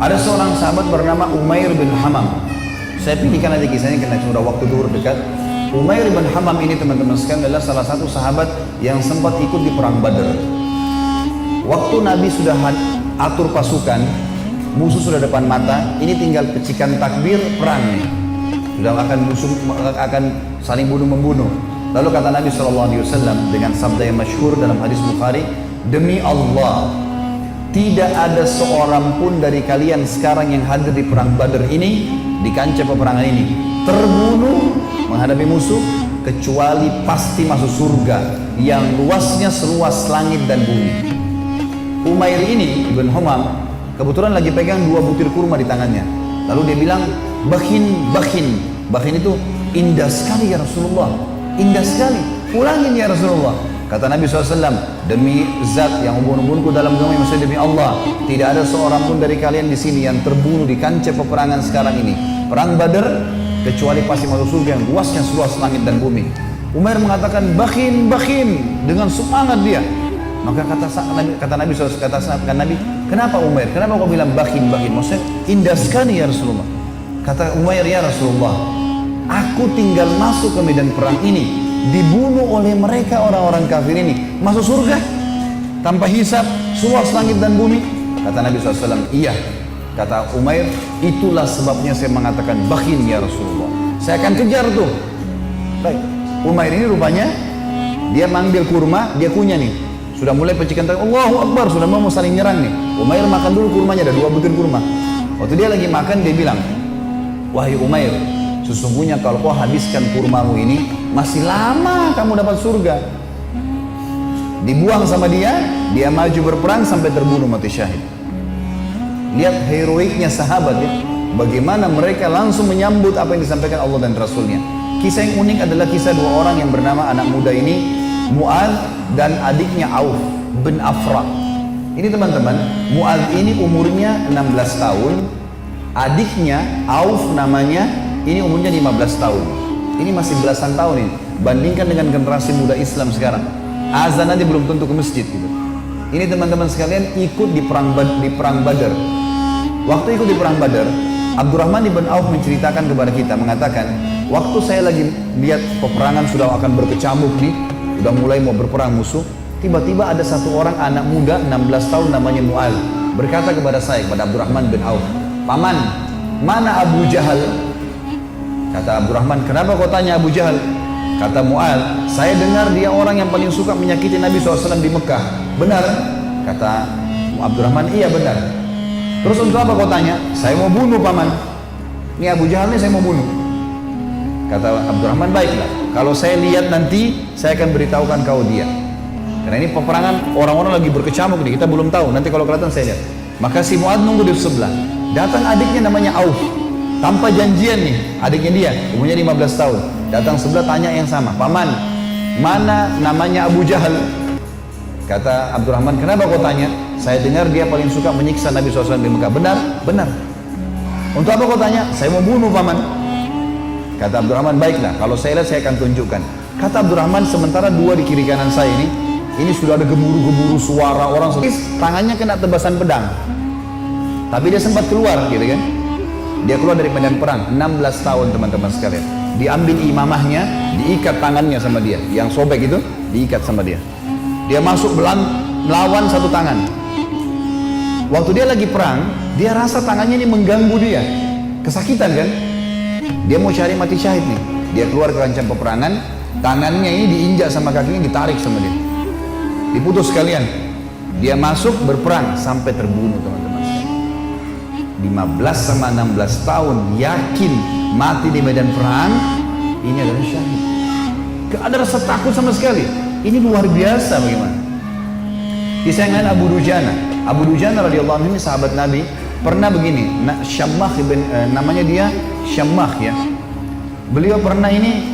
Ada seorang sahabat bernama Umair bin Hamam. Saya pilihkan aja kisahnya karena sudah waktu zuhur dekat. Umair bin Hamam ini teman-teman sekalian adalah salah satu sahabat yang sempat ikut di perang Badar. Waktu Nabi sudah atur pasukan, musuh sudah depan mata, ini tinggal pecikan takbir perang nih. Sudah akan saling bunuh-membunuh. Lalu kata Nabi SAW dengan sabda yang masyhur dalam hadis Bukhari, demi Allah, tidak ada seorang pun dari kalian sekarang yang hadir di perang Badar ini, di kancah peperangan ini, terbunuh menghadapi musuh, kecuali pasti masuk surga yang luasnya seluas langit dan bumi. Umair ini, Ibn Humam, kebetulan lagi pegang 2 butir kurma di tangannya. Lalu dia bilang, bakhin itu indah sekali ya Rasulullah, indah sekali, ulangin ya Rasulullah. Kata Nabi SAW, demi zat yang ubun-ubunku dalam agama, maksudnya demi Allah, tidak ada seorang pun dari kalian di sini yang terbunuh di kancah peperangan sekarang ini, perang Badar, kecuali pasti masuk surga yang luasnya seluas langit dan bumi. Umair mengatakan bakhin dengan semangat dia. Maka kata Nabi SAW, kata Nabi, kenapa Umair? Kenapa kau bilang bakhin? Maksudnya indah sekali ya Rasulullah. Kata Umair, ya Rasulullah, aku tinggal masuk ke medan perang ini, dibunuh oleh mereka orang-orang kafir ini, masuk surga tanpa hisab, seluas langit dan bumi. Kata Nabi SAW, iya. Kata Umair, itulah sebabnya saya mengatakan bakhin ya Rasulullah, saya akan kejar tuh. Baik, Umair ini rupanya dia manggil kurma, dia kunyah nih, sudah mulai pecikan tangan, Allahu Akbar, sudah mau saling nyerang nih. Umair makan dulu kurmanya, ada 2 butir kurma. Waktu dia lagi makan, dia bilang, wahai Umair, sesungguhnya kalau kau habiskan kurmamu ini, masih lama kamu dapat surga. Dibuang sama dia maju berperang sampai terbunuh mati syahid. Lihat heroiknya sahabat ya, bagaimana mereka langsung menyambut apa yang disampaikan Allah dan Rasulnya. Kisah yang unik adalah kisah 2 orang yang bernama anak muda ini, Mu'adz dan adiknya Auf bin Afra. Ini teman-teman, Mu'adz ini umurnya 16 tahun, adiknya Auf namanya, ini umurnya 15 tahun. Ini masih belasan tahun ini. Bandingkan dengan generasi muda Islam sekarang, azan aja belum tentu ke masjid gitu. Ini teman-teman sekalian ikut di perang Badar. Waktu ikut di perang Badar, Abdurrahman ibn Auf menceritakan kepada kita, mengatakan, waktu saya lagi lihat peperangan sudah akan berkecamuk nih, sudah mulai mau berperang musuh, tiba-tiba ada satu orang anak muda 16 tahun namanya Mu'adz berkata kepada saya, kepada Abdurrahman bin Auf, paman, mana Abu Jahal? Kata Abdurrahman, kenapa kau tanya Abu Jahal? Kata Mu'adz, saya dengar dia orang yang paling suka menyakiti Nabi SAW di Mekah. Benar? Kata Abdurrahman, iya benar. Terus untuk apa kau tanya? Saya mau bunuh paman. Ini Abu Jahal ini saya mau bunuh. Kata Abdurrahman, baiklah, kalau saya lihat nanti saya akan beritahukan kau dia. Karena ini peperangan orang-orang lagi berkecamuk nih, kita belum tahu, nanti kalau kelihatan saya lihat. Maka si Mu'adz nunggu di sebelah. Datang adiknya namanya Auf, tanpa janjian nih, adiknya dia umurnya 15 tahun. Datang sebelah tanya yang sama, paman, mana namanya Abu Jahal? Kata Abdurrahman, kenapa kau tanya? Saya dengar dia paling suka menyiksa Nabi SAW di Mekah. Benar? Benar. Untuk apa kau tanya? Saya mau bunuh paman. Kata Abdurrahman, baiklah, kalau saya lihat saya akan tunjukkan. Kata Abdurrahman, sementara 2 di kiri kanan saya ini sudah ada gemuruh-gemuruh suara orang, tangannya kena tebasan pedang. Tapi dia sempat keluar gitu kan. Dia keluar dari medan perang, 16 tahun teman-teman sekalian. Diambil imamahnya, diikat tangannya sama dia. Yang sobek itu, diikat sama dia. Dia masuk melawan satu tangan. Waktu dia lagi perang, dia rasa tangannya ini mengganggu dia. Kesakitan kan? Dia mau cari mati syahid nih. Dia keluar ke kancah peperangan, tangannya ini diinjak sama kakinya, ditarik sama dia. Diputus sekalian. Dia masuk berperang sampai terbunuh teman-teman. 15 sama 16 tahun yakin mati di medan perang, ini adalah syahid. Gak ada rasa takut sama sekali. Ini luar biasa bagaimana. Kisah yang lain Abu Dujana. Abu Dujana radhiyallahu anhu ini sahabat Nabi, pernah begini, Syammah namanya dia Syammah ya. Beliau pernah ini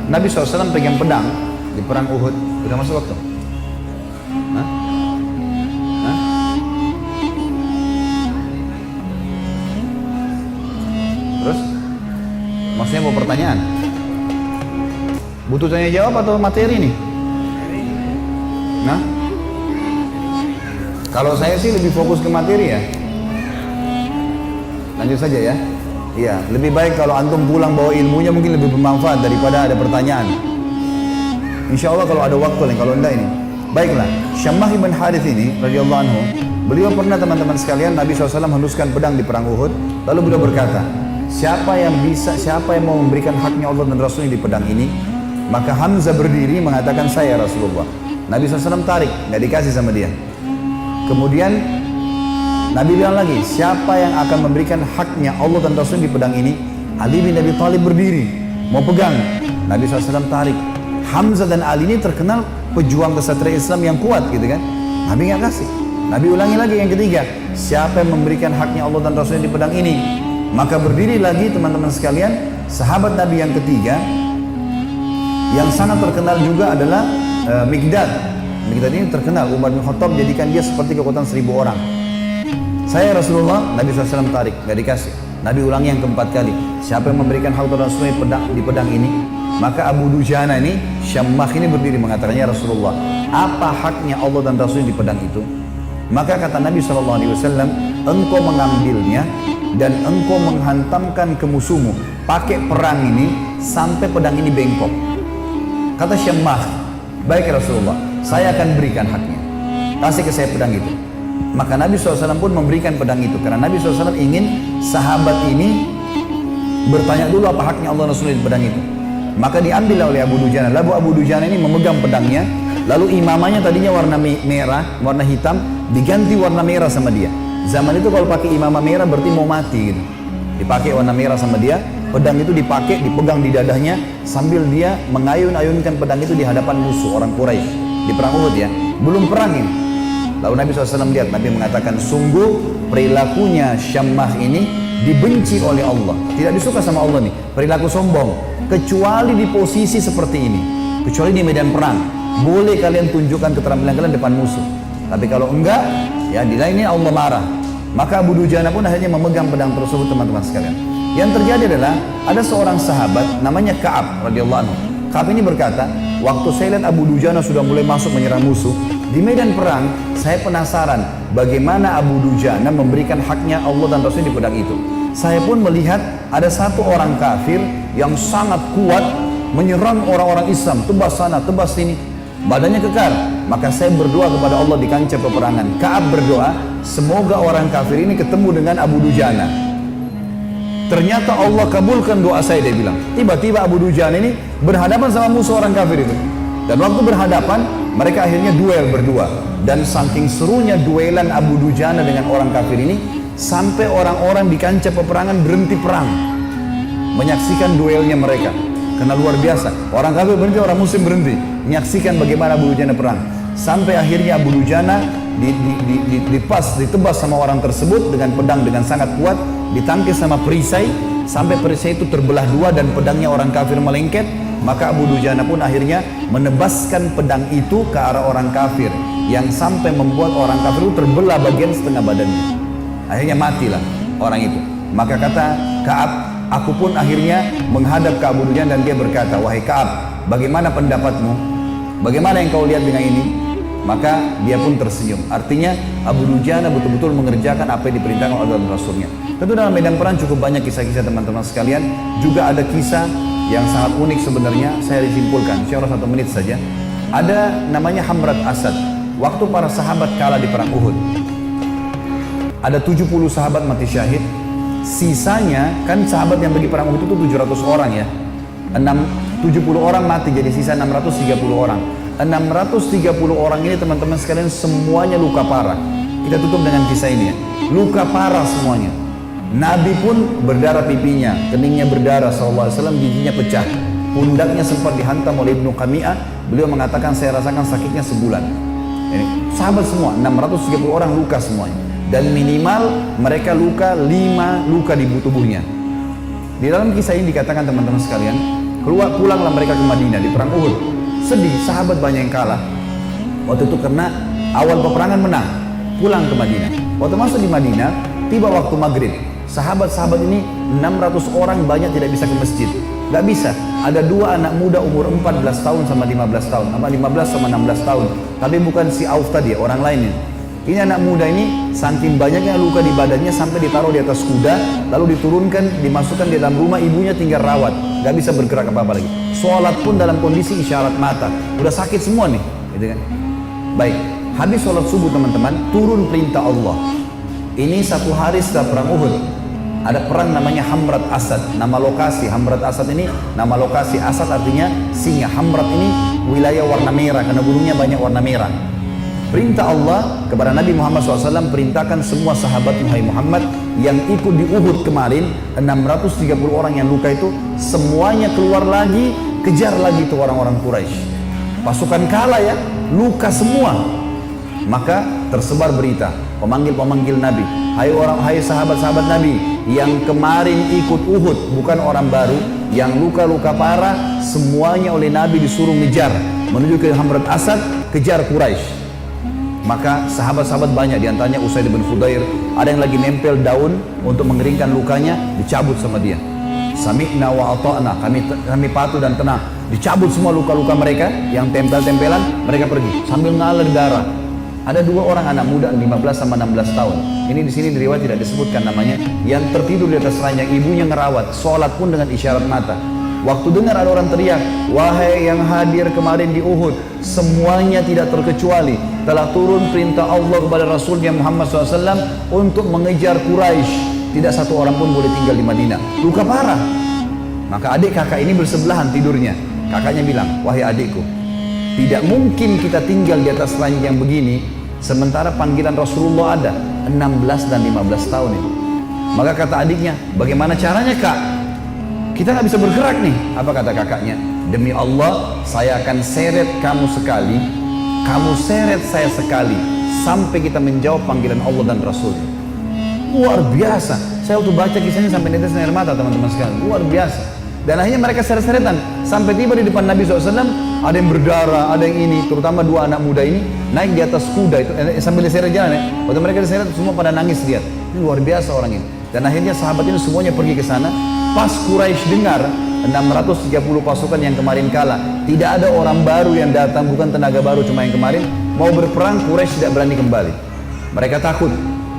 Nabi SAW pegang pedang di perang Uhud. Udah masuk waktu? Hah? Hah? Terus? Maksudnya mau pertanyaan? Butuh tanya jawab atau materi nih? Nah, kalau saya sih lebih fokus ke materi ya. Lanjut saja ya. Iya, lebih baik kalau antum pulang bawa ilmunya mungkin lebih bermanfaat daripada ada pertanyaan. Insya Allah kalau ada waktu lain, kalau enggak ini. Baiklah, Syammah ibn Harith ini radhiyallahu anhu, beliau pernah teman-teman sekalian, Nabi SAW henuskan pedang di perang Uhud, lalu beliau berkata, siapa yang mau memberikan haknya Allah dan Rasulnya di pedang ini? Maka Hamzah berdiri mengatakan, saya Rasulullah. Nabi SAW tarik, nggak dikasih sama dia. Kemudian Nabi bilang lagi, siapa yang akan memberikan haknya Allah dan Rasulnya di pedang ini? Ali bin Abi Thalib berdiri, mau pegang. Nabi SAW tarik. Hamzah dan Ali ini terkenal pejuang kesatria Islam yang kuat gitu kan. Nabi nggak kasih. Nabi ulangi lagi yang ketiga, siapa yang memberikan haknya Allah dan Rasulnya di pedang ini? Maka berdiri lagi teman-teman sekalian, sahabat Nabi yang ketiga, yang sangat terkenal juga adalah Mikdad. Mikdad ini terkenal, Umar bin Khattab jadikan dia seperti kekuatan 1000 orang. Saya Rasulullah, Nabi SAW tarik, nggak dikasih. Nabi ulangi yang keempat kali, siapa yang memberikan hak Allah dan Rasulnya di pedang ini? Maka Abu Dujana ini, Syammah ini berdiri mengatakannya, Rasulullah, apa haknya Allah dan Rasulnya di pedang itu? Maka kata Nabi SAW, engkau mengambilnya dan engkau menghantamkan ke musuhmu pakai perang ini sampai pedang ini bengkok. Kata Syammah, baik Rasulullah, saya akan berikan haknya, kasih ke saya pedang itu. Maka Nabi SAW pun memberikan pedang itu, karena Nabi SAW ingin sahabat ini bertanya dulu apa haknya Allah Rasulullah di pedang itu. Maka diambil oleh Abu Dujana. Lalu Abu Dujana ini memegang pedangnya, lalu imamanya tadinya warna merah, warna hitam, diganti warna merah sama dia. Zaman itu kalau pakai imamah merah berarti mau mati gitu. Dipakai warna merah sama dia, pedang itu dipakai, dipegang di dadanya sambil dia mengayun-ayunkan pedang itu di hadapan musuh orang Quraisy di perang Uhud ya. Belum perang ini. Lalu Nabi SAW lihat, Nabi mengatakan, sungguh perilakunya Syammah ini dibenci oleh Allah, tidak disuka sama Allah nih, perilaku sombong. Kecuali di posisi seperti ini, kecuali di medan perang, boleh kalian tunjukkan keterampilan kalian depan musuh. Tapi kalau enggak, ya di lainnya Allah marah. Maka Abu Dujana pun akhirnya memegang pedang tersebut teman-teman sekalian. Yang terjadi adalah ada seorang sahabat namanya Ka'ab radhiyallahu anhu. Ka'ab ini berkata, waktu saya lihat Abu Dujana sudah mulai masuk menyerang musuh di medan perang, saya penasaran bagaimana Abu Dujana memberikan haknya Allah dan Rasul di pedang itu. Saya pun melihat ada satu orang kafir yang sangat kuat menyerang orang-orang Islam, tebas sana, tebas sini, badannya kekar. Maka saya berdoa kepada Allah di kancah peperangan. Ka'ab berdoa, semoga orang kafir ini ketemu dengan Abu Dujana. Ternyata Allah kabulkan doa saya, dia bilang. Tiba-tiba Abu Dujana ini berhadapan sama musuh orang kafir itu. Dan waktu berhadapan, mereka akhirnya duel berdua. Dan saking serunya duelan Abu Dujana dengan orang kafir ini, sampai orang-orang di kancah peperangan berhenti perang menyaksikan duelnya mereka, karena luar biasa. Orang kafir berhenti, orang muslim berhenti menyaksikan bagaimana Abu Dujana perang. Sampai akhirnya Abu Dujana ditebas sama orang tersebut dengan pedang dengan sangat kuat, ditangkis sama perisai sampai perisai itu terbelah dua dan pedangnya orang kafir melengket. Maka Abu Dujana pun akhirnya menebaskan pedang itu ke arah orang kafir, yang sampai membuat orang kafir itu terbelah bagian setengah badannya. Akhirnya matilah orang itu. Maka kata Ka'ab, aku pun akhirnya menghadap ke Abu Dujana dan dia berkata, wahai Ka'ab, bagaimana pendapatmu? Bagaimana yang kau lihat dengan ini? Maka dia pun tersenyum. Artinya Abu Dujana betul-betul mengerjakan apa yang diperintahkan oleh Allah dan Rasulnya. Tentu dalam medan perang cukup banyak kisah-kisah teman-teman sekalian. Juga ada kisah yang sangat unik sebenarnya, saya disimpulkan, insya Allah 1 menit saja. Ada namanya Hamrat Asad. Waktu para sahabat kalah di perang Uhud, ada 70 sahabat mati syahid. Sisanya, kan sahabat yang pergi perang Uhud itu 700 orang ya. 70 orang mati, jadi sisa 630 orang. 630 orang ini teman-teman sekalian semuanya luka parah. Kita tutup dengan kisah ini ya. Luka parah semuanya. Nabi pun berdarah pipinya, keningnya berdarah SAW, giginya pecah. Pundaknya sempat dihantam oleh Ibnu Qami'ah. Beliau mengatakan, saya rasakan sakitnya sebulan. Ini sahabat semua, 630 orang luka semuanya. Dan minimal mereka luka 5 luka di tubuhnya. Di dalam kisah ini dikatakan teman-teman sekalian, pulanglah mereka ke Madinah di perang Uhud. Sedih, sahabat banyak yang kalah. Waktu itu karena awal peperangan menang, pulang ke Madinah. Waktu masuk di Madinah, tiba waktu maghrib. Sahabat-sahabat ini 600 orang banyak tidak bisa ke masjid. Gak bisa. Ada 2 anak muda umur 14 tahun sama 15 tahun. Apa 15 sama 16 tahun. Tapi bukan si Auf tadi, orang lain ini. Ini anak muda ini saking banyaknya luka di badannya sampai ditaruh di atas kuda, lalu diturunkan, dimasukkan di dalam rumah, ibunya tinggal rawat, gak bisa bergerak apa-apa lagi. Sholat pun dalam kondisi isyarat mata, udah sakit semua nih, gitu kan? Baik, habis sholat subuh teman-teman, turun perintah Allah. Ini 1 hari setelah perang Uhud. Ada perang namanya Hamrat Asad, nama lokasi. Hamrat Asad ini nama lokasi, Asad artinya singa. Hamrat ini wilayah warna merah karena gunungnya banyak warna merah. Perintah Allah kepada Nabi Muhammad SAW, perintahkan semua sahabat Muhammad yang ikut di Uhud kemarin, 630 orang yang luka itu, semuanya keluar lagi, kejar lagi itu orang-orang Quraisy. Pasukan kalah ya, luka semua. Maka tersebar berita, pemanggil-pemanggil Nabi, hai sahabat-sahabat Nabi yang kemarin ikut Uhud, bukan orang baru, yang luka-luka parah, semuanya oleh Nabi disuruh ngejar menuju ke Hamrat Asad, kejar Quraisy. Maka sahabat-sahabat banyak, diantaranya Usaid bin Khudair, ada yang lagi nempel daun untuk mengeringkan lukanya, dicabut sama dia. Sami'na wa ata'na, kami patuh dan tenang. Dicabut semua luka-luka mereka yang tempel-tempelan, mereka pergi sambil ngalir darah. Ada 2 orang anak muda 15 sama 16 tahun. Ini di sini di riwayat tidak disebutkan namanya, yang tertidur di atas ranjang, ibunya ngerawat, sholat pun dengan isyarat mata. Waktu dengar ada orang teriak, wahai yang hadir kemarin di Uhud, semuanya tidak terkecuali telah turun perintah Allah kepada Rasulnya Muhammad SAW untuk mengejar Quraisy. Tidak satu orang pun boleh tinggal di Madinah. Luka parah. Maka adik kakak ini bersebelahan tidurnya. Kakaknya bilang, wahai adikku, tidak mungkin kita tinggal di atas ranjang begini sementara panggilan Rasulullah ada 16 dan 15 tahun itu. Maka kata adiknya, bagaimana caranya kak? Kita nggak bisa bergerak nih. Apa kata kakaknya? Demi Allah, saya akan seret kamu sekali, kamu seret saya sekali, sampai kita menjawab panggilan Allah dan Rasul. Luar biasa. Saya waktu baca kisahnya sampai netes air mata teman-teman sekalian. Luar biasa. Dan akhirnya mereka seret-seretan sampai tiba di depan Nabi SAW. Ada yang berdarah, ada yang ini. Terutama 2 anak muda ini naik di atas kuda itu sambil diseret jalan ya. Waktu mereka diseret semua pada nangis lihat. Ini luar biasa orang ini. Dan akhirnya sahabat ini semuanya pergi ke sana. Pas Quraisy dengar 630 pasukan yang kemarin kalah, tidak ada orang baru yang datang, bukan tenaga baru cuma yang kemarin, mau berperang, Quraisy tidak berani kembali. Mereka takut,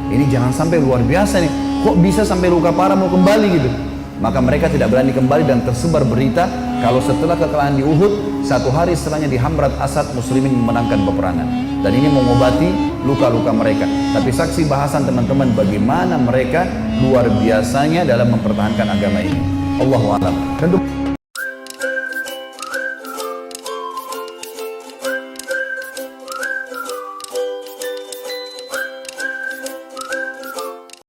ini jangan sampai luar biasa nih, kok bisa sampai luka parah mau kembali gitu. Maka mereka tidak berani kembali dan tersebar berita kalau setelah kekalahan di Uhud, 1 hari setelahnya di Hamrat Asad muslimin memenangkan peperangan. Dan ini mengobati luka-luka mereka. Tapi saksi bahasan teman-teman bagaimana mereka luar biasanya dalam mempertahankan agama ini. Allahu a'lam.